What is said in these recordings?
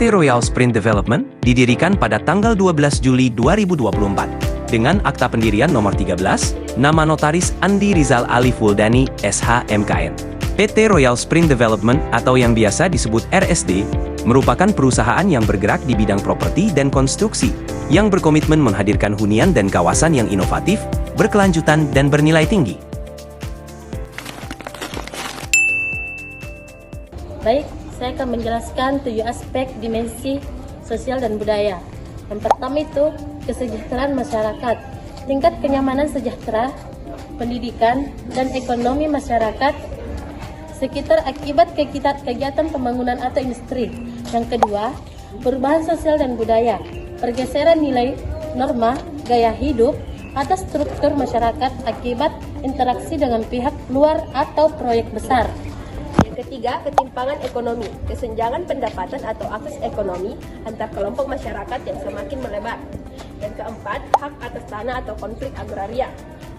PT Royal Sprint Development didirikan pada tanggal 12 Juli 2024 dengan akta pendirian nomor 13, nama notaris Andi Rizal Ali Fuldani, SH MKN. PT Royal Sprint Development atau yang biasa disebut RSD merupakan perusahaan yang bergerak di bidang properti dan konstruksi yang berkomitmen menghadirkan hunian dan kawasan yang inovatif, berkelanjutan dan bernilai tinggi. Baik, saya akan menjelaskan 7 aspek dimensi sosial dan budaya. Yang pertama itu kesejahteraan masyarakat, tingkat kenyamanan sejahtera, pendidikan, dan ekonomi masyarakat sekitar akibat kegiatan pembangunan atau industri. Yang kedua, perubahan sosial dan budaya, pergeseran nilai, norma, gaya hidup, atau struktur masyarakat akibat interaksi dengan pihak luar atau proyek besar. Yang ketiga, ketimpangan ekonomi, kesenjangan pendapatan atau akses ekonomi antar kelompok masyarakat yang semakin melebar. Yang keempat, hak atas tanah atau konflik agraria,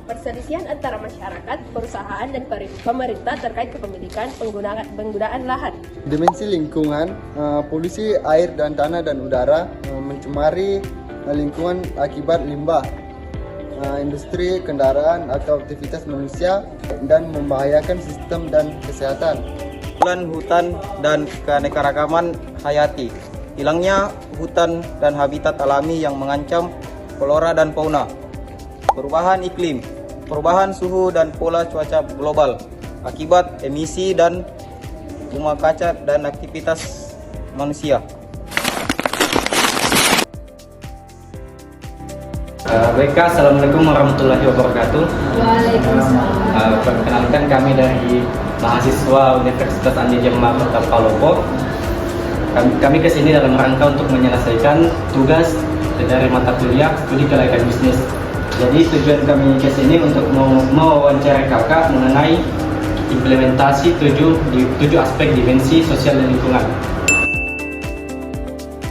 perselisihan antara masyarakat, perusahaan, dan pemerintah terkait kepemilikan penggunaan lahan. Dimensi lingkungan, polusi air dan tanah dan udara, mencemari lingkungan akibat limbah, industri, kendaraan atau aktivitas manusia, dan membahayakan sistem dan kesehatan. Hutan dan keanekaragaman hayati, hilangnya hutan dan habitat alami yang mengancam flora dan fauna, perubahan iklim, perubahan suhu dan pola cuaca global akibat emisi dan rumah kaca dan aktivitas manusia. Baik, Assalamualaikum warahmatullahi wabarakatuh. Waalaikumsalam. Perkenalkan, kami dari mahasiswa Universitas Andi Jember Kota Palopo. Kami kesini dalam rangka untuk menyelesaikan tugas dari mata kuliah studi kelayakan bisnis. Jadi tujuan kami kesini untuk mewawancarai kakak mengenai implementasi 7 aspek dimensi sosial dan lingkungan.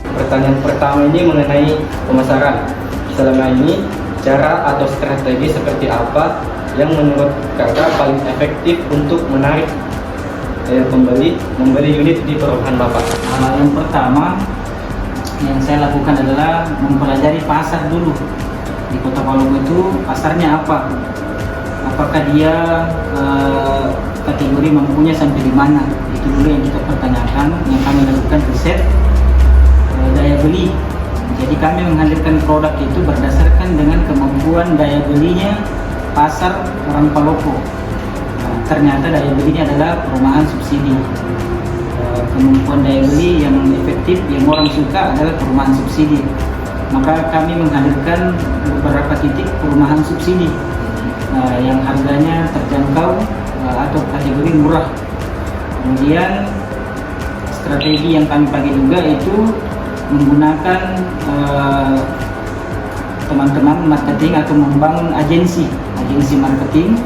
Pertanyaan pertama ini mengenai pemasaran. Selama ini, cara atau strategi seperti apa yang menurut kakak paling efektif untuk menarik membeli unit di perumahan Bapak? Yang pertama yang saya lakukan adalah mempelajari pasar dulu. Di Kota Palopo itu pasarnya apa? Apakah dia kategori mampunya sampai di mana? Itu dulu yang kita pertanyakan, yang kami lakukan riset daya beli. Jadi kami menghadirkan produk itu berdasarkan dengan kemampuan daya belinya pasar orang Palopo. Ternyata daya belinya adalah perumahan subsidi. Kemampuan daya beli yang efektif, yang orang suka adalah perumahan subsidi. Maka kami menghadirkan beberapa titik perumahan subsidi yang harganya terjangkau atau kategori murah. Kemudian strategi yang kami pakai juga itu menggunakan teman-teman marketing atau membangun agensi marketing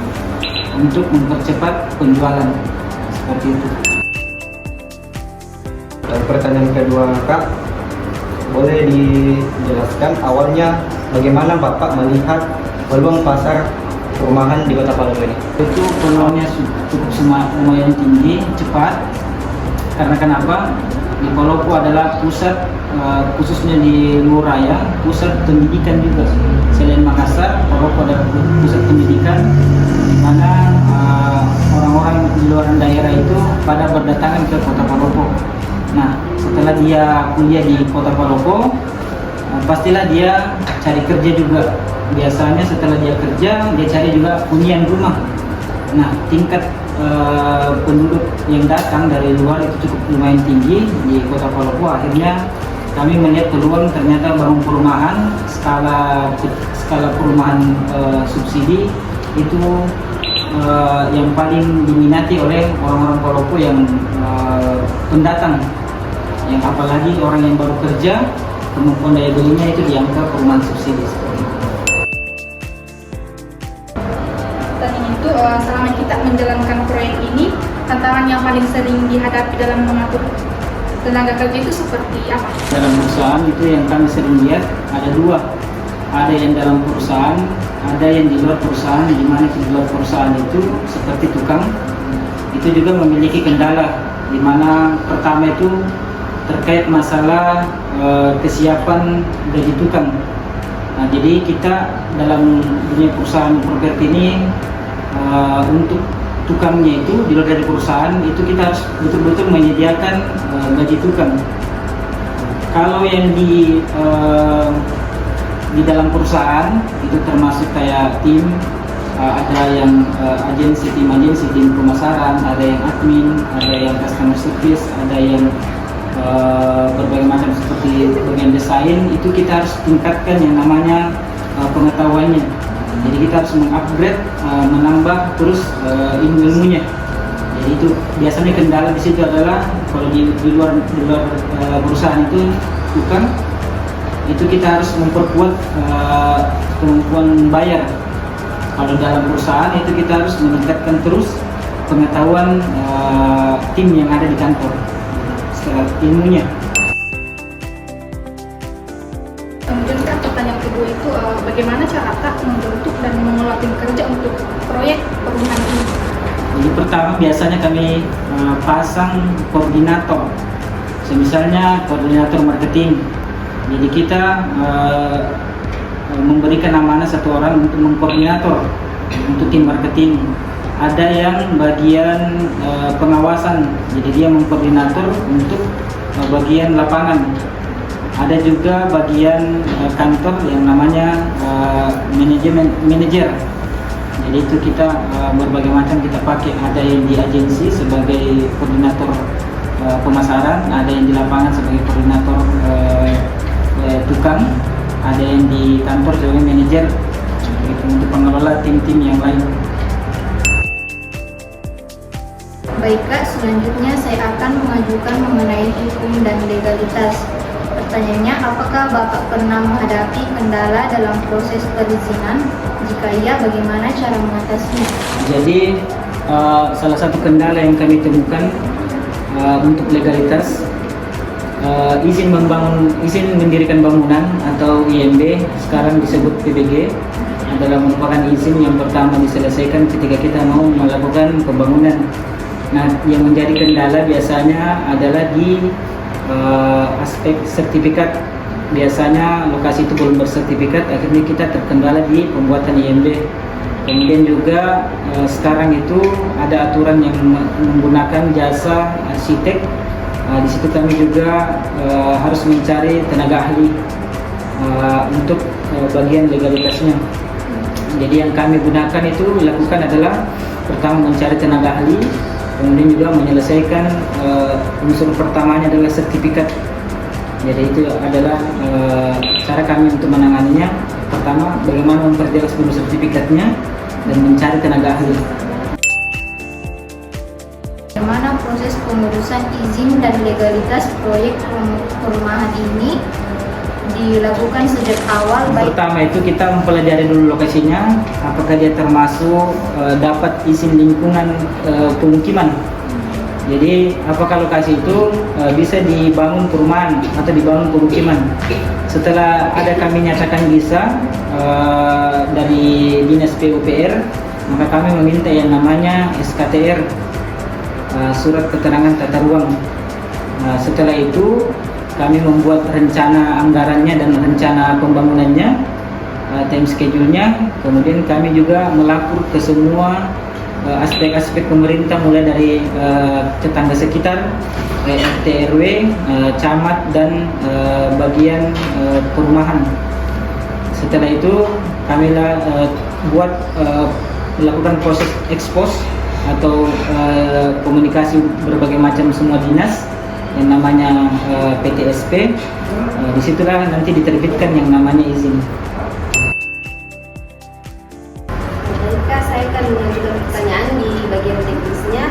untuk mempercepat penjualan, seperti itu. Dan pertanyaan kedua, Kak, boleh dijelaskan awalnya bagaimana Bapak melihat peluang pasar perumahan di Kota Palopo ini? Itu peluangnya cukup lumayan tinggi, cepat. Karena kenapa? Di Palopo adalah pusat, khususnya di Luraya, pusat pendidikan juga. Selain Makassar, Palopo adalah pusat pendidikan di mana orang-orang di luar daerah itu pada berdatangan ke Kota Palopo. Nah, setelah dia kuliah di Kota Palopo, pastilah dia cari kerja juga. Biasanya setelah dia kerja, dia cari juga hunian rumah. Nah, tingkat penduduk yang datang dari luar itu cukup lumayan tinggi di Kota Palopo. Akhirnya kami melihat peluang, ternyata bangun perumahan skala perumahan subsidi itu yang paling diminati oleh orang-orang Palopo yang pendatang, yang apalagi orang yang baru kerja, kemampuan daya belinya itu di angka perumahan subsidi seperti itu. Itu selama kita menjalankan proyek ini, tantangan yang paling sering dihadapi dalam mengatur tenaga kerja itu seperti apa? Dalam perusahaan itu yang kami sering lihat ada dua, ada yang dalam perusahaan, ada yang di luar perusahaan. Di mana di luar perusahaan itu seperti tukang, itu juga memiliki kendala. Di mana pertama itu terkait masalah kesiapan gaji tukang. Nah, jadi kita dalam dunia perusahaan properti ini untuk tukangnya itu di luar dari perusahaan itu kita harus betul-betul menyediakan gaji tukang. Kalau yang di dalam perusahaan itu termasuk kayak tim, ada yang agensi, tim pemasaran, ada yang admin, ada yang customer service, ada yang berbagai macam seperti bagian desain. Itu kita harus tingkatkan yang namanya pengetahuannya. Jadi kita harus mengupgrade, menambah terus ilmu-ilmunya. Jadi itu biasanya kendala di situ adalah kalau di luar perusahaan itu tukang, itu kita harus memperkuat kemampuan bayar. Kalau dalam perusahaan itu kita harus meningkatkan terus pengetahuan tim yang ada di kantor, secara ilmunya. Kemudian Kak, pertanyaan kedua itu bagaimana cara Kak membentuk dan mengelola tim kerja untuk proyek perumahan ini? Jadi pertama biasanya kami pasang koordinator, misalnya koordinator marketing. Jadi kita memberikan amanah satu orang untuk mengkoordinator untuk tim marketing. Ada yang bagian pengawasan, jadi dia mengkoordinator untuk bagian lapangan. Ada juga bagian kantor yang namanya manajer. Jadi itu kita berbagai macam kita pakai. Ada yang di agensi sebagai koordinator pemasaran, ada yang di lapangan sebagai koordinator tukang, ada yang di kantor sebagai manajer, gitu, untuk mengelola tim-tim yang lain. Baik Kak, selanjutnya saya akan mengajukan mengenai hukum dan legalitas. Pertanyaannya, apakah Bapak pernah menghadapi kendala dalam proses perizinan? Jika iya, bagaimana cara mengatasinya? Jadi salah satu kendala yang kami temukan untuk legalitas, izin mendirikan bangunan atau IMB, sekarang disebut PBG, adalah merupakan izin yang pertama diselesaikan ketika kita mau melakukan pembangunan. Nah, yang menjadi kendala biasanya adalah di aspek sertifikat. Biasanya lokasi itu belum bersertifikat, akhirnya kita terkendala di pembuatan IMB. Kemudian juga sekarang itu ada aturan yang menggunakan jasa arsitek. Di situ kami juga harus mencari tenaga ahli untuk bagian legalitasnya. Jadi yang kami gunakan itu lakukan adalah pertama mencari tenaga ahli, kemudian juga menyelesaikan unsur pertamanya adalah sertifikat. Jadi itu adalah cara kami untuk menanganinya. Pertama, bagaimana memperjelas dulu sertifikatnya dan mencari tenaga ahli. Bagaimana proses pengurusan izin dan legalitas proyek perumahan ini dilakukan sejak awal? Pertama itu kita mempelajari dulu lokasinya, apakah dia termasuk dapat izin lingkungan pemukiman. Jadi apakah lokasi itu bisa dibangun perumahan atau dibangun pemukiman. Setelah ada kami nyatakan bisa dari Dinas PUPR, maka kami meminta yang namanya SKTR, surat keterangan tata ruang. Setelah itu kami membuat rencana anggarannya dan rencana pembangunannya, time schedule-nya. Kemudian kami juga melapor ke semua aspek-aspek pemerintah, mulai dari tetangga sekitar, RT RW, camat, dan bagian perumahan. Setelah itu kami melakukan proses ekspos atau komunikasi berbagai macam semua dinas yang namanya PTSP. Disitulah nanti diterbitkan yang namanya izin. Baik, saya akan mengajukan pertanyaan di bagian teknisnya.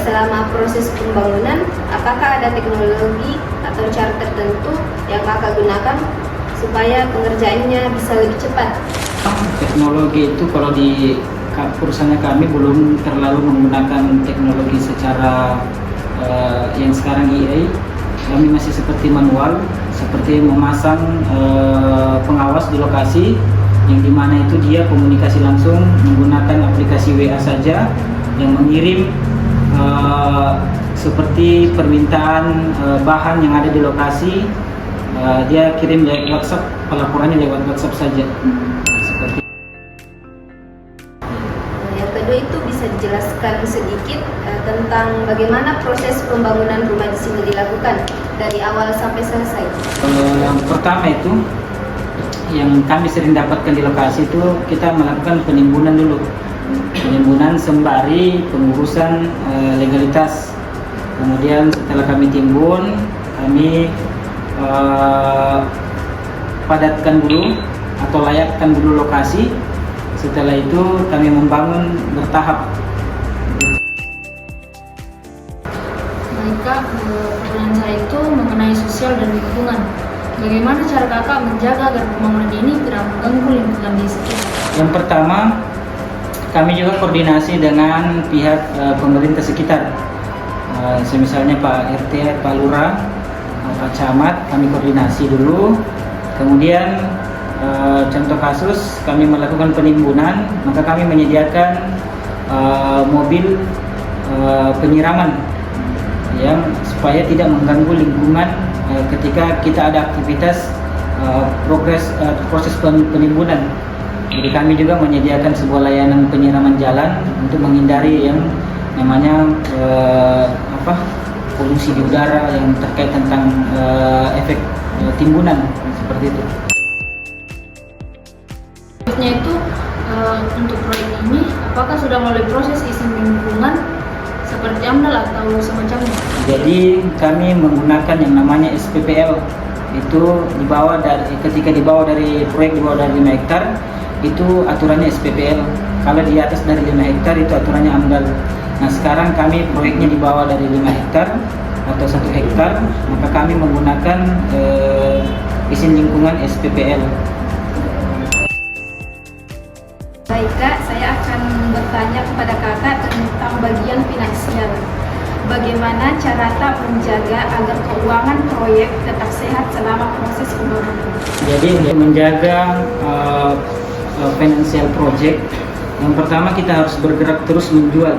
Selama proses pembangunan, apakah ada teknologi atau cara tertentu yang kakak gunakan supaya pengerjaannya bisa lebih cepat? Teknologi itu kalau di perusahaan kami belum terlalu menggunakan teknologi secara yang sekarang AI. Kami masih seperti manual, seperti memasang pengawas di lokasi, yang dimana itu dia komunikasi langsung menggunakan aplikasi WA saja, yang mengirim seperti permintaan bahan yang ada di lokasi, dia kirim lewat WhatsApp, pelaporannya lewat WhatsApp saja. Seperti Yang kedua itu bisa dijelaskan sedikit tentang bagaimana proses pembangunan rumah di sini dilakukan dari awal sampai selesai. yang pertama itu yang kami sering dapatkan di lokasi itu kita melakukan penimbunan dulu, penimbunan sembari pengurusan legalitas. Kemudian setelah kami timbun, kami padatkan dulu atau layakkan dulu lokasi. Setelah itu kami membangun bertahap. Baik Kak, pertanyaan saya itu mengenai sosial dan lingkungan. Bagaimana cara Kakak menjaga agar pembangunan ini tidak mengganggu lingkungan di sekitar? Yang pertama, kami juga koordinasi dengan pihak pemerintah sekitar. Misalnya Pak RT, Pak Lurah, Pak Camat, kami koordinasi dulu. Kemudian contoh kasus kami melakukan penimbunan, maka kami menyediakan mobil penyiraman yang supaya tidak mengganggu lingkungan ketika kita ada aktivitas proses penimbunan. Jadi kami juga menyediakan sebuah layanan penyiraman jalan untuk menghindari yang namanya polusi di udara yang terkait tentang efek timbunan seperti itu. Selanjutnya itu untuk proyek ini, apakah sudah melalui proses izin lingkungan seperti AMDAL atau semacamnya? Jadi kami menggunakan yang namanya SPPL. Itu ketika dibawa dari proyek di bawah dari 5 hektar, itu aturannya SPPL. Kalau di atas dari 5 hektar itu aturannya AMDAL. Nah sekarang kami proyeknya di bawah dari 5 hektar atau 1 hektar, maka kami menggunakan izin lingkungan SPPL. Baik Kak, saya akan bertanya kepada Kakak tentang bagian finansial. Bagaimana cara Tak menjaga agar keuangan proyek tetap sehat selama proses pembangunan? Jadi menjaga financial project, yang pertama kita harus bergerak terus menjual.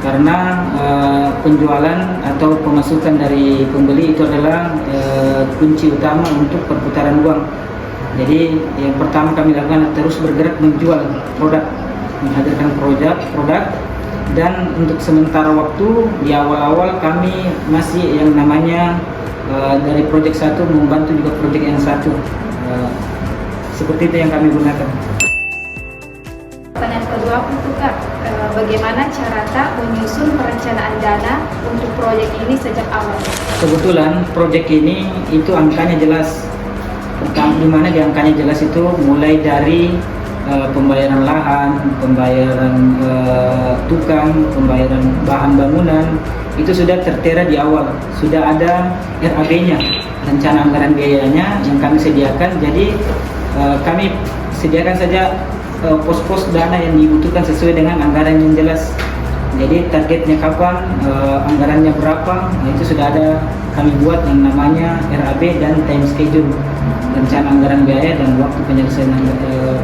Karena penjualan atau pemasukan dari pembeli itu adalah kunci utama untuk perputaran uang. Jadi yang pertama kami lakukan terus bergerak menjual produk, menghadirkan produk. Dan untuk sementara waktu di awal-awal kami masih yang namanya dari proyek satu membantu juga proyek yang satu. Seperti itu yang kami gunakan. Pertanyaan kedua itu Kak, bagaimana cara Tak menyusun perencanaan dana untuk proyek ini sejak awal? Kebetulan proyek ini itu angkanya jelas. Di mana di angkanya jelas itu mulai dari pembayaran lahan, pembayaran tukang, pembayaran bahan bangunan, itu sudah tertera di awal. Sudah ada RAB-nya, rencana anggaran biayanya yang kami sediakan. Jadi kami sediakan saja pos-pos dana yang dibutuhkan sesuai dengan anggaran yang jelas. Jadi targetnya kapan, anggarannya berapa, itu sudah ada kami buat yang namanya RAB dan time schedule, rencana anggaran biaya dan waktu penyelesaian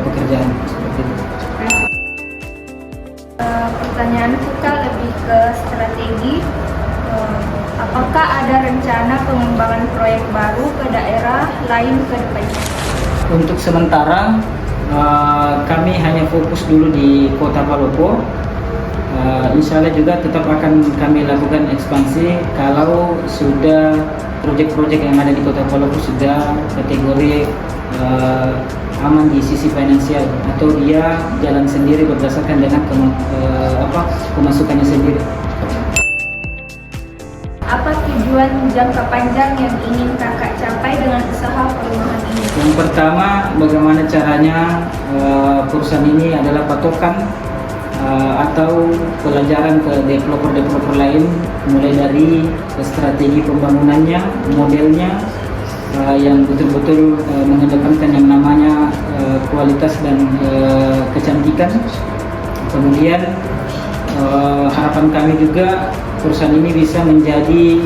pekerjaan seperti itu. Pertanyaan Kak lebih ke strategi. Apakah ada rencana pengembangan proyek baru ke daerah lain ke depannya? Untuk sementara kami hanya fokus dulu di Kota Palopo. Insya Allah juga tetap akan kami lakukan ekspansi kalau sudah proyek-proyek yang ada di Kota Palopo sudah kategori aman di sisi finansial atau dia jalan sendiri berdasarkan dengan pemasukannya sendiri. Apa tujuan jangka panjang yang ingin Kakak capai dengan usaha perumahan ini? Yang pertama, bagaimana caranya perusahaan ini adalah patokan atau pelajaran ke developer-developer lain, mulai dari strategi pembangunannya, modelnya yang betul-betul mengedepankan yang namanya kualitas dan kecantikan. Kemudian harapan kami juga perusahaan ini bisa menjadi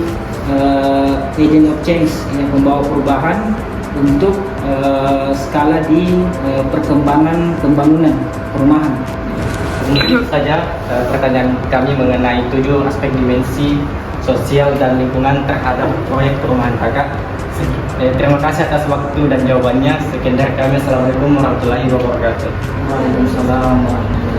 agent of change, pembawa perubahan untuk skala di perkembangan pembangunan perumahan. Mungkin itu saja pertanyaan kami mengenai 7 aspek dimensi sosial dan lingkungan terhadap proyek perumahan kakak. Terima kasih atas waktu dan jawabannya. Sekian dari kami. Assalamualaikum warahmatullahi wabarakatuh. Waalaikumsalam warahmatullahi wabarakatuh.